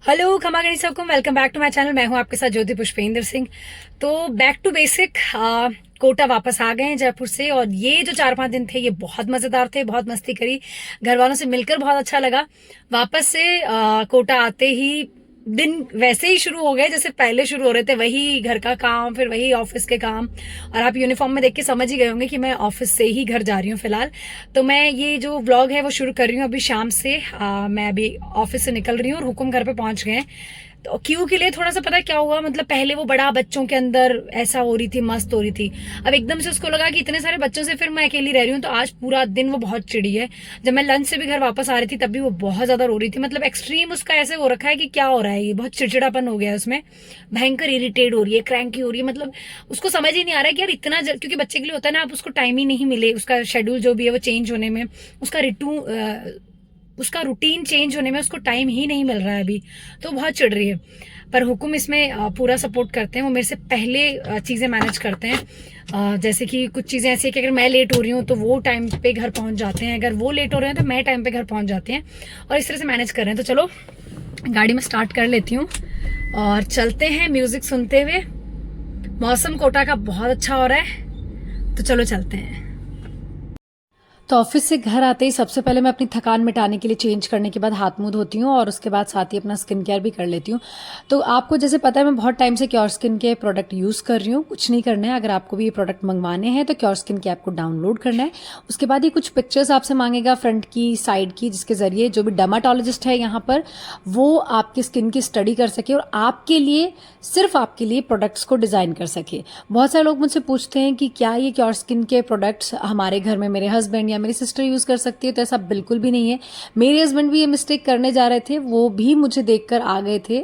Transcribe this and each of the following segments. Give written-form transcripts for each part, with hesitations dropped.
Hello खमा गणी सबको, welcome back to my channel. मैं हूं आपके साथ ज्योति पुष्पेंद्र सिंह। तो बैक टू बेसिक, कोटा वापस आ गए हैं जयपुर से। और ये जो 4-5 दिन थे ये बहुत मजेदार थे, बहुत मस्ती करी, घर वालों से मिलकर बहुत अच्छा लगा। वापस से कोटा आते ही दिन वैसे ही शुरू हो गए जैसे पहले शुरू हो रहे थे, वही घर का काम, फिर वही ऑफिस के काम। और आप यूनिफॉर्म में देख के समझ ही गए होंगे कि मैं ऑफिस से ही घर जा रही हूँ फिलहाल। तो मैं ये जो व्लॉग है वो शुरू कर रही हूँ अभी शाम से। मैं अभी ऑफिस से निकल रही हूँ और हुकुम घर पे पहुंच गए हैं। तो क्यू के लिए थोड़ा सा पता क्या हुआ, मतलब पहले वो बड़ा बच्चों के अंदर ऐसा हो रही थी, मस्त हो रही थी। अब एकदम से उसको लगा कि इतने सारे बच्चों से फिर मैं अकेली रह रही हूँ, तो आज पूरा दिन वो बहुत चिड़ी है। जब मैं लंच से भी घर वापस आ रही थी तब भी वो बहुत ज्यादा रो रही थी। मतलब एक्सट्रीम उसका ऐसे हो रखा है कि क्या हो रहा है, ये बहुत चिड़चिड़ापन हो गया है उसमें। भयंकर इरिटेट हो रही है, क्रैंकी हो रही है। मतलब उसको समझ ही नहीं आ रहा है कि यार इतना क्योंकि बच्चे के लिए होता है ना, आप उसको टाइम ही नहीं मिले, उसका शेड्यूल जो भी है वो चेंज होने में, उसका रूटीन चेंज होने में उसको टाइम ही नहीं मिल रहा है अभी। तो बहुत चिढ़ रही है। पर हुकुम इसमें पूरा सपोर्ट करते हैं, वो मेरे से पहले चीज़ें मैनेज करते हैं। जैसे कि कुछ चीज़ें ऐसी है कि अगर मैं लेट हो रही हूँ तो वो टाइम पे घर पहुँच जाते हैं, अगर वो लेट हो रहे हैं तो मैं टाइम पे घर पहुँच जाते हैं। और इस तरह से मैनेज कर रहे हैं। तो चलो गाड़ी में स्टार्ट कर लेती हूँ और चलते हैं म्यूज़िक सुनते हुए। मौसम कोटा का बहुत अच्छा हो रहा है, तो चलो चलते हैं। तो ऑफिस से घर आते ही सबसे पहले मैं अपनी थकान मिटाने के लिए चेंज करने के बाद हाथ मुंह धोती हूँ और उसके बाद साथ ही अपना स्किन केयर भी कर लेती हूँ। तो आपको जैसे पता है मैं बहुत टाइम से क्योर स्किन के प्रोडक्ट यूज़ कर रही हूँ। कुछ नहीं करना है, अगर आपको भी ये प्रोडक्ट मंगवाने हैं तो क्योर स्किन के ऐप को डाउनलोड करना है। उसके बाद ये कुछ पिक्चर्स आपसे मांगेगा फ्रंट की, साइड की, जिसके जरिए जो भी डर्माटोलॉजिस्ट है यहाँ पर वो आपकी स्किन की स्टडी कर सके और आपके लिए, सिर्फ आपके लिए प्रोडक्ट्स को डिज़ाइन कर सके। बहुत सारे लोग मुझसे पूछते हैं कि क्या ये क्योर स्किन के प्रोडक्ट्स हमारे घर में मेरे हस्बैंड या मेरी सिस्टर यूज़ कर सकती है, तो ऐसा बिल्कुल भी नहीं है। मेरे हस्बैंड भी ये मिस्टेक करने जा रहे थे, वो भी मुझे देखकर आ गए थे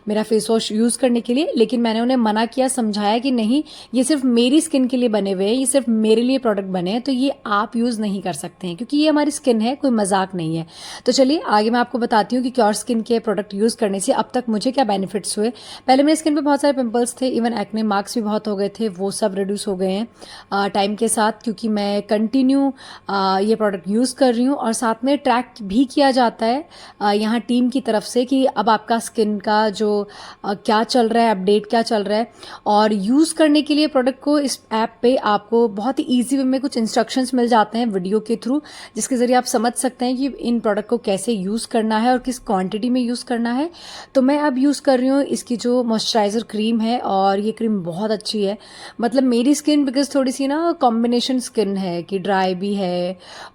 मेरा फेस वॉश यूज़ करने के लिए, लेकिन मैंने उन्हें मना किया, समझाया कि नहीं, ये सिर्फ मेरी स्किन के लिए बने हुए हैं, ये सिर्फ मेरे लिए प्रोडक्ट बने हैं, तो ये आप यूज़ नहीं कर सकते हैं क्योंकि ये हमारी स्किन है, कोई मजाक नहीं है। तो चलिए आगे मैं आपको बताती हूँ कि क्योर स्किन के प्रोडक्ट यूज़ करने से अब तक मुझे क्या बेनिफिट्स हुए। पहले मेरी स्किन पे बहुत सारे पिंपल्स थे, इवन एक्ने मार्क्स भी बहुत हो गए थे, वो सब रिड्यूस हो गए हैं टाइम के साथ, क्योंकि मैं कंटिन्यू ये प्रोडक्ट यूज़ कर रही हूँ। और साथ में ट्रैक भी किया जाता है यहाँ टीम की तरफ से कि अब आपका स्किन का जो क्या चल रहा है, अपडेट क्या चल रहा है। और यूज़ करने के लिए प्रोडक्ट को इस ऐप पे आपको बहुत ही ईजी वे में कुछ इंस्ट्रक्शंस मिल जाते हैं वीडियो के थ्रू, जिसके ज़रिए आप समझ सकते हैं कि इन प्रोडक्ट को कैसे यूज़ करना है और किस क्वांटिटी में यूज़ करना है। तो मैं अब यूज़ कर रही हूँ इसकी जो मॉइस्चराइज़र क्रीम है, और ये क्रीम बहुत अच्छी है। मतलब मेरी स्किन बिकॉज थोड़ी सी ना कॉम्बिनेशन स्किन है कि ड्राई भी है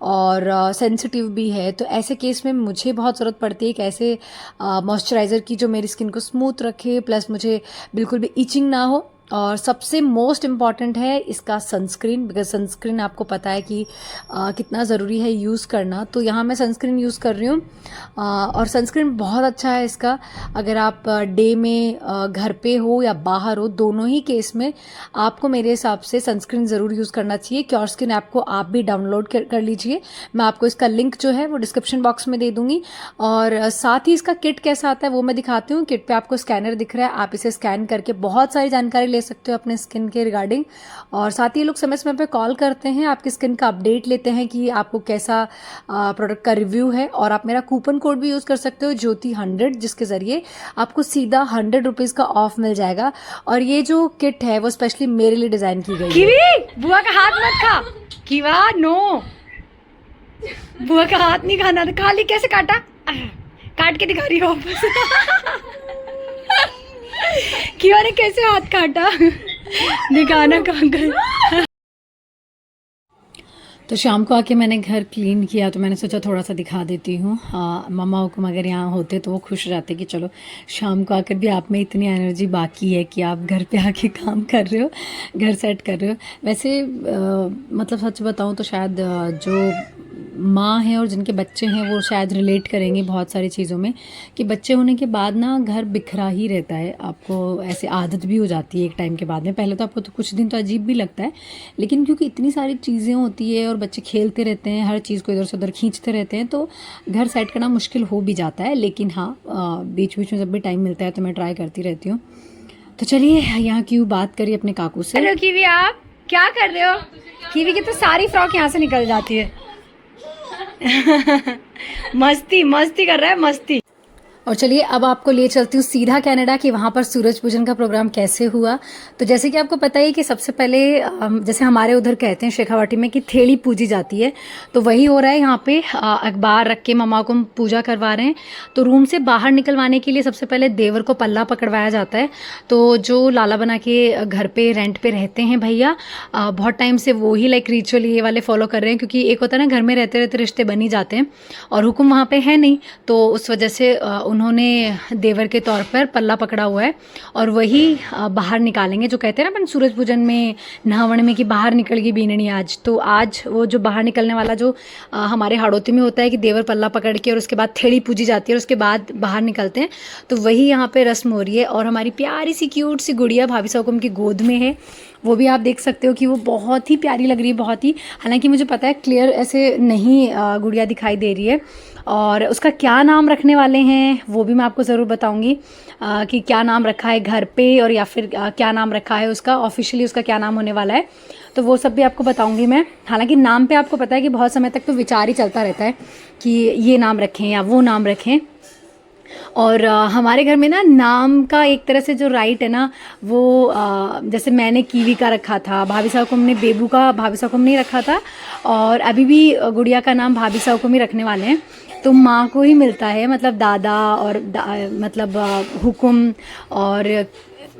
और सेंसिटिव भी है, तो ऐसे केस में मुझे बहुत ज़रूरत पड़ती है एक ऐसे मॉइस्चराइज़र की जो मेरी स्किन को स्मूथ रखे, प्लस मुझे बिल्कुल भी इचिंग ना हो। और सबसे मोस्ट इम्पॉर्टेंट है इसका सनस्क्रीन, बिकॉज सनस्क्रीन आपको पता है कि कितना ज़रूरी है यूज़ करना। तो यहाँ मैं सनस्क्रीन यूज़ कर रही हूँ और सनस्क्रीन बहुत अच्छा है इसका। अगर आप डे में घर पे हो या बाहर हो, दोनों ही केस में आपको मेरे हिसाब से सनस्क्रीन ज़रूर यूज़ करना चाहिए। क्योर स्किन ऐप को आप भी डाउनलोड कर लीजिए, मैं आपको इसका लिंक जो है वो डिस्क्रिप्शन बॉक्स में दे दूँगी। और साथ ही इसका किट कैसा आता है वो मैं दिखाती हूँ। किट पे आपको स्कैनर दिख रहा है, आप इसे स्कैन करके बहुत सारी जानकारी ले सकते हो अपने स्किन के रिगार्डिंग। और साथ ही लोग समय समय पे कॉल करते हैं, आपकी स्किन का अपडेट लेते हैं कि आपको कैसा प्रोडक्ट का रिव्यू है। और आप मेरा कूपन कोड भी यूज़ कर सकते हो ज्योति100, जिसके ज़रिए आपको सीधा 100 रुपीज़ का ऑफ मिल जाएगा। और ये जो किट है वो स्पेशली मेरे लिए डिज़ाइन की गई है। कीवी, बुआ का हाथ मत खा। कीवा नो, बुआ का हाथ नहीं खाना। खा ली, कैसे काटा, काट के दिखा रही हो वापस। कीवा ने कैसे हाथ काटा, दिखाना कहाँ कर। तो शाम को आके मैंने घर क्लीन किया, तो मैंने सोचा थोड़ा सा दिखा देती हूँ। मम्मा हुकुम अगर यहाँ होते तो वो खुश रहते कि चलो शाम को आकर भी आप में इतनी एनर्जी बाकी है कि आप घर पे आके काम कर रहे हो, घर सेट कर रहे हो। वैसे मतलब सच बताऊँ तो शायद जो माँ हैं और जिनके बच्चे हैं वो शायद रिलेट करेंगे बहुत सारी चीज़ों में, कि बच्चे होने के बाद ना घर बिखरा ही रहता है, आपको ऐसे आदत भी हो जाती है एक टाइम के बाद में। पहले तो आपको तो कुछ दिन तो अजीब भी लगता है, लेकिन क्योंकि इतनी सारी चीज़ें होती है और बच्चे खेलते रहते हैं, हर चीज़ को इधर से उधर खींचते रहते हैं, तो घर सेट करना मुश्किल हो भी जाता है। लेकिन हाँ, बीच बीच में जब भी टाइम मिलता है तो मैं ट्राई करती रहती हूँ। तो चलिए यहाँ क्यों बात करिए अपने काकू से। हेलो कीवी, आप क्या कर रहे हो? कीवी की तो सारी फ्रॉक यहाँ से निकल जाती है। मस्ती मस्ती कर रहा है, मस्ती। और चलिए अब आपको ले चलती हूँ सीधा कनाडा कि वहाँ पर सूरज पूजन का प्रोग्राम कैसे हुआ। तो जैसे कि आपको पता ही कि सबसे पहले जैसे हमारे उधर कहते हैं शेखावाटी में कि थेली पूजी जाती है, तो वही हो रहा है यहाँ पे। अखबार रख के मम्मा को पूजा करवा रहे हैं। तो रूम से बाहर निकलवाने के लिए सबसे पहले देवर को पल्ला पकड़वाया जाता है। तो जो लाला बना के घर पे रेंट पे रहते हैं भैया, बहुत टाइम से वो ही लाइक रिचुअल ये वाले फॉलो कर रहे हैं, क्योंकि एक होता है ना घर में रहते रहते रिश्ते बन ही जाते हैं और हुक्म वहाँ पे है नहीं, तो उस वजह से उन्होंने देवर के तौर पर पल्ला पकड़ा हुआ है और वही बाहर निकालेंगे। जो कहते हैं ना अपन सूरज पूजन में नहावन में कि बाहर निकल गई बीननी आज, तो आज वो जो बाहर निकलने वाला जो हमारे हाड़ोती में होता है कि देवर पल्ला पकड़ के और उसके बाद थेड़ी पूजी जाती है और उसके बाद बाहर निकलते हैं, तो वही यहाँ पे रस्म हो रही है। और हमारी प्यारी सी क्यूट सी गुड़िया भाभी साहब की गोद में है, वो भी आप देख सकते हो कि वो बहुत ही प्यारी लग रही है, बहुत ही। हालांकि मुझे पता है क्लियर ऐसे नहीं गुड़िया दिखाई दे रही है। और उसका क्या नाम रखने वाले हैं वो भी मैं आपको ज़रूर बताऊंगी कि क्या नाम रखा है घर पे, और या फिर क्या नाम रखा है उसका ऑफिशियली, उसका क्या नाम होने वाला है, तो वो सब भी आपको बताऊंगी मैं। हालांकि नाम पे आपको पता है कि बहुत समय तक तो विचार ही चलता रहता है कि ये नाम रखें या वो नाम रखें। और हमारे घर में ना नाम का एक तरह से जो राइट है ना, वो जैसे मैंने कीवी का रखा था, भाभी साहब को हमने बेबू का भाभी साहब को हमने रखा था, और अभी भी गुड़िया का नाम भाभी साहब को ही रखने वाले हैं। तो माँ को ही मिलता है, मतलब दादा और मतलब हुकुम और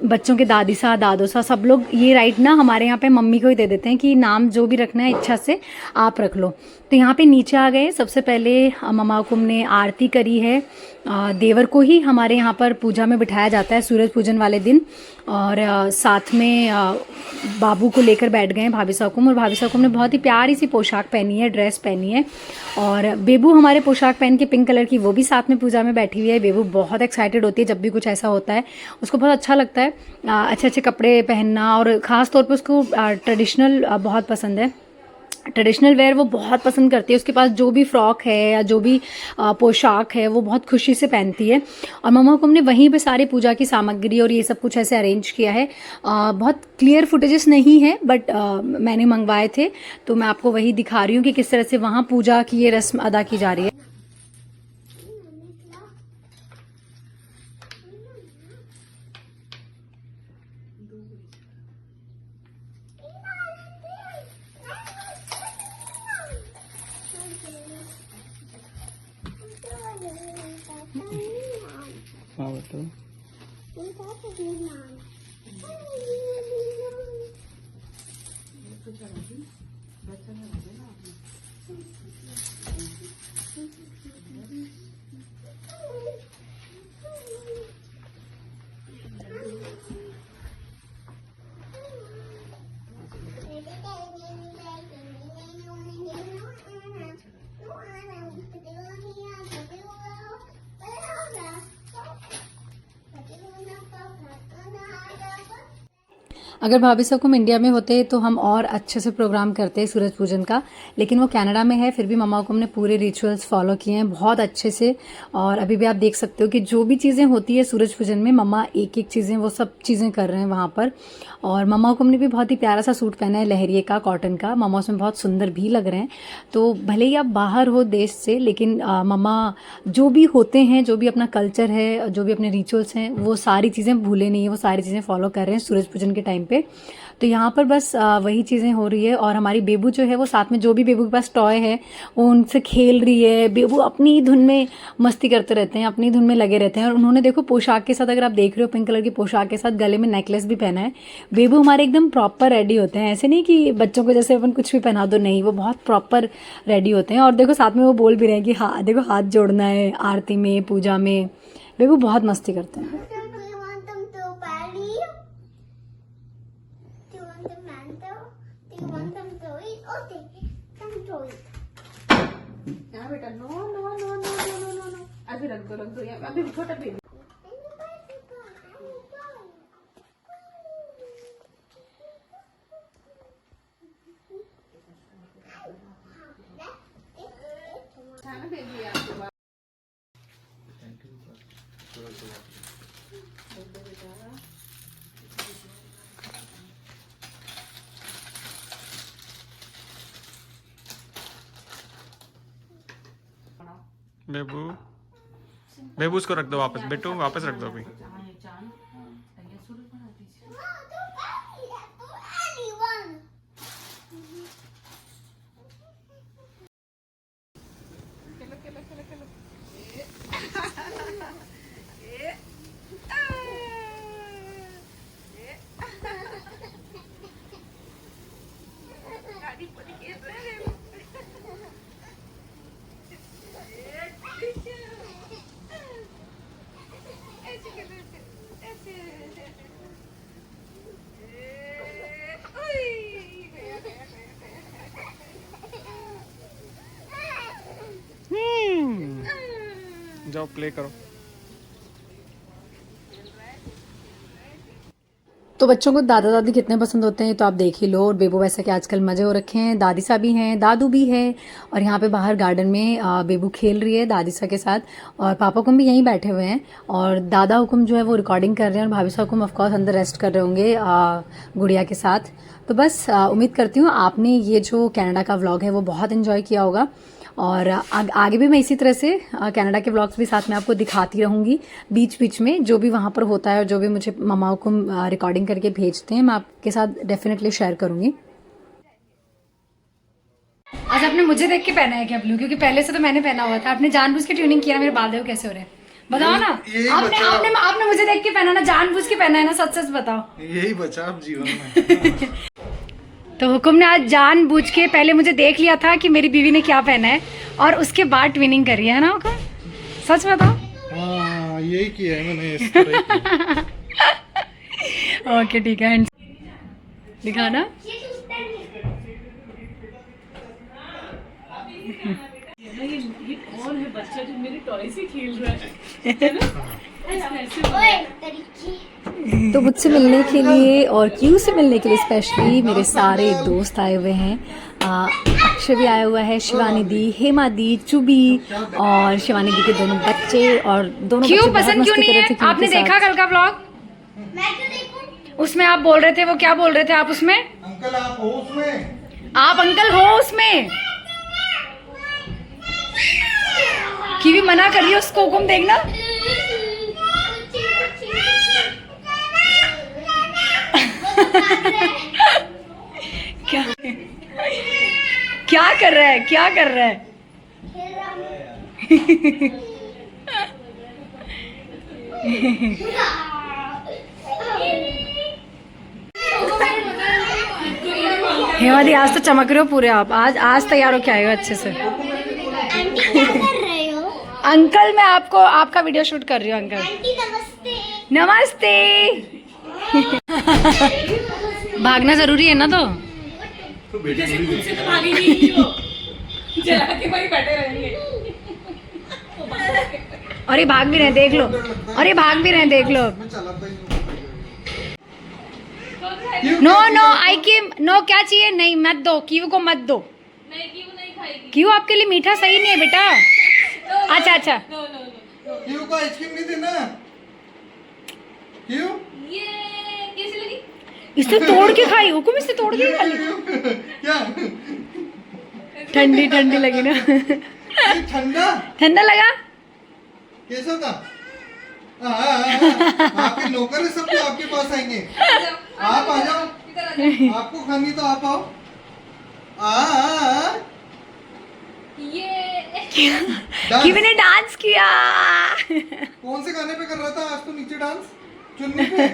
बच्चों के दादी सा दादो सा सब लोग ये राइट ना हमारे यहाँ पे मम्मी को ही दे देते हैं कि नाम जो भी रखना है इच्छा से आप रख लो। तो यहाँ पे नीचे आ गए। सबसे पहले मम्मा हुकुम ने आरती करी है। देवर को ही हमारे यहाँ पर पूजा में बिठाया जाता है सूरज पूजन वाले दिन, और साथ में बाबू को लेकर बैठ गए हैं भाभी साहब। और भाभी साहब ने बहुत ही प्यारी सी पोशाक पहनी है, ड्रेस पहनी है, और बेबू हमारे पोशाक पहन के पिंक कलर की वो भी साथ में पूजा में बैठी हुई है। बेबू बहुत एक्साइटेड होती है जब भी कुछ ऐसा होता है, उसको बहुत अच्छा लगता है अच्छे अच्छे कपड़े पहनना, और ख़ास तौर पे उसको ट्रेडिशनल बहुत पसंद है। ट्रेडिशनल वेयर वो बहुत पसंद करती है। उसके पास जो भी फ्रॉक है या जो भी पोशाक है वो बहुत खुशी से पहनती है। और मम्मा हुकुम ने वहीं पे सारी पूजा की सामग्री और ये सब कुछ ऐसे अरेंज किया है। बहुत क्लियर फुटेजेस नहीं है, बट मैंने मंगवाए थे, तो मैं आपको वही दिखा रही हूँ कि किस तरह से वहाँ पूजा की ये रस्म अदा की जा रही है। हाँ बताओ। अगर भाभी साहब हम इंडिया में होते तो हम और अच्छे से प्रोग्राम करते सूरज पूजन का, लेकिन वो कनाडा में है, फिर भी मम्मा को हमने पूरे रिचुअल्स फॉलो किए हैं बहुत अच्छे से। और अभी भी आप देख सकते हो कि जो भी चीज़ें होती है सूरज पूजन में मम्मा एक एक चीज़ें वो सब चीज़ें कर रहे हैं वहाँ पर। और मम्मा को हमने भी बहुत ही प्यारा सा सूट पहना है लहरिए का, कॉटन का। मम्मा उसमें बहुत सुंदर भी लग रहे हैं। तो भले ही आप बाहर हो देश से, लेकिन मम्मा जो भी होते हैं, जो भी अपना कल्चर है, जो भी अपने रिचुअल्स हैं, वो सारी चीज़ें भूले नहीं है, वो सारी चीज़ें फॉलो कर रहे हैं सूरज पूजन के टाइम पे। तो यहाँ पर बस वही चीज़ें हो रही है। और हमारी बेबू जो है वो साथ में जो भी बेबू के पास टॉय है वो उनसे खेल रही है। बेबू अपनी धुन में मस्ती करते रहते हैं, अपनी धुन में लगे रहते हैं। और उन्होंने देखो पोशाक के साथ, अगर आप देख रहे हो, पिंक कलर की पोशाक के साथ गले में नेकलेस भी पहना है। बेबू हमारे एकदम प्रॉपर रेडी होते हैं, ऐसे नहीं कि बच्चों को जैसे अपन कुछ भी पहना दो, नहीं, वो बहुत प्रॉपर रेडी होते हैं। और देखो साथ में वो बोल भी रहे हैं कि हाँ देखो हाथ जोड़ना है आरती में, पूजा में। बेबू बहुत मस्ती करते हैं। बेटा no no no no no no no, अभी रख दो अभी छोटा बेबी। बेबू बेबू उसको रख दो वापस, बेटू वापस रख दो अभी। जाओ प्ले करो। तो बच्चों को दादा दादी कितने पसंद होते हैं तो आप देख ही लो। और बेबू वैसा कि आजकल मजे हो रखे हैं, दादी सा भी हैं, दादू भी है। और यहाँ पे बाहर गार्डन में बेबू खेल रही है दादी सा के साथ, और पापा हुकुम भी यहीं बैठे हुए हैं। और दादा हुकुम जो है वो रिकॉर्डिंग कर रहे हैं, और भाभी सा हुकुम ऑफकोर्स अंदर रेस्ट कर रहे होंगे गुड़िया के साथ। तो बस उम्मीद करती हूँ आपने ये जो कनाडा का व्लॉग है वो बहुत इन्जॉय किया होगा। और आगे भी मैं इसी तरह से कनाडा के व्लॉग्स भी साथ में आपको दिखाती रहूँगी बीच बीच में, जो भी वहाँ पर होता है और जो भी मुझे ममाओं को रिकॉर्डिंग करके भेजते हैं मैं आपके साथ डेफिनेटली शेयर करूँगी। आज आपने मुझे देख के पहना है क्या ब्लू? क्योंकि पहले से तो मैंने पहना हुआ था। आपने जानबूझ के ट्यूनिंग किया, मेरे बाल देखो कैसे हो रहे हैं, बताओ ना। आपने मुझे देख के पहना ना, जानबूझ के पहना है ना, सच सच बताओ। यही बचा अब जीवन में। तो हुकुम ने आज जानबूझ के पहले मुझे देख लिया था कि मेरी बीवी ने क्या पहना है, और उसके बाद ट्विनिंग करी है ना हुकुम, सच बताओ। हाँ यही किया है मैंने, इस तरह किया। ओके ठीक है, दिखाना। ये कौन है बच्चा जो मेरे टॉय से खेल रहा है? तो मुझसे मिलने के लिए और क्यू से मिलने के लिए स्पेशली मेरे सारे दोस्त आए हुए हैं। अक्षय भी आया हुआ है, शिवानी दी, हेमा दी, चुबी और शिवानी दी के दोनों बच्चे। और दोनों क्यों बच्चे पसंद क्यों नहीं है? आपने देखा कल का व्लॉग? मैं क्यों देखूं? उसमें आप बोल रहे थे, वो क्या बोल रहे थे आप उसमें? अंकल आप हो उसमें? आप अंकल हो उसमें? कीवी मना कर रही है उसको, हुकुम देखना। क्या क्या कर रहा है, क्या कर रहा है? हेमा दी आज तो चमक रहे हो पूरे आप, आज तैयार हो के आए हो अच्छे से। आंटी क्या कर रहे हो? अंकल मैं आपको आपका वीडियो शूट कर रही हूँ। अंकल आंटी नमस्ते। नमस्ते। भागना जरूरी है ना, तो और ये भाग भी रहे, देख लो। और ये भाग भी रहे, देख लो। नो नो आई केम नो, क्या चाहिए? नहीं मत दो, कीवू को मत दो। क्यों? आपके लिए मीठा सही नहीं है बेटा। अच्छा अच्छा, क्यों को आइसक्रीम नहीं देना? क्यों? इससे तोड़ के खाई हुकुम, इससे तोड़ के खा ली। क्या ठंडी ठंडी लगी ना? ये ठंडा ठंडा लगा? कैसा था? आपके नौकर है, सब आपके पास आएंगे। आप आ जाओ, आपको खानी तो आप आओ। कि मैंने डांस किया। कौन से गाने पे कर रहा था आज तो नीचे डांस? चुन्नी पे?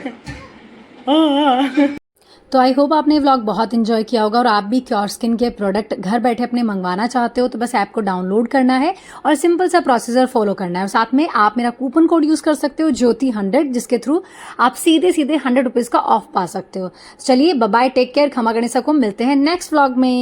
तो आई होप आपने व्लॉग बहुत इन्जॉय किया होगा। और आप भी क्योर स्किन के प्रोडक्ट घर बैठे अपने मंगवाना चाहते हो तो बस ऐप को डाउनलोड करना है और सिंपल सा प्रोसीजर फॉलो करना है। और साथ में आप मेरा कूपन कोड यूज कर सकते हो ज्योति100, जिसके थ्रू आप सीधे सीधे 100 रुपीज का ऑफ पा सकते हो। चलिए बाय बाय, टेक केयर, खमा गणेशा को मिलते हैं नेक्स्ट व्लॉग में।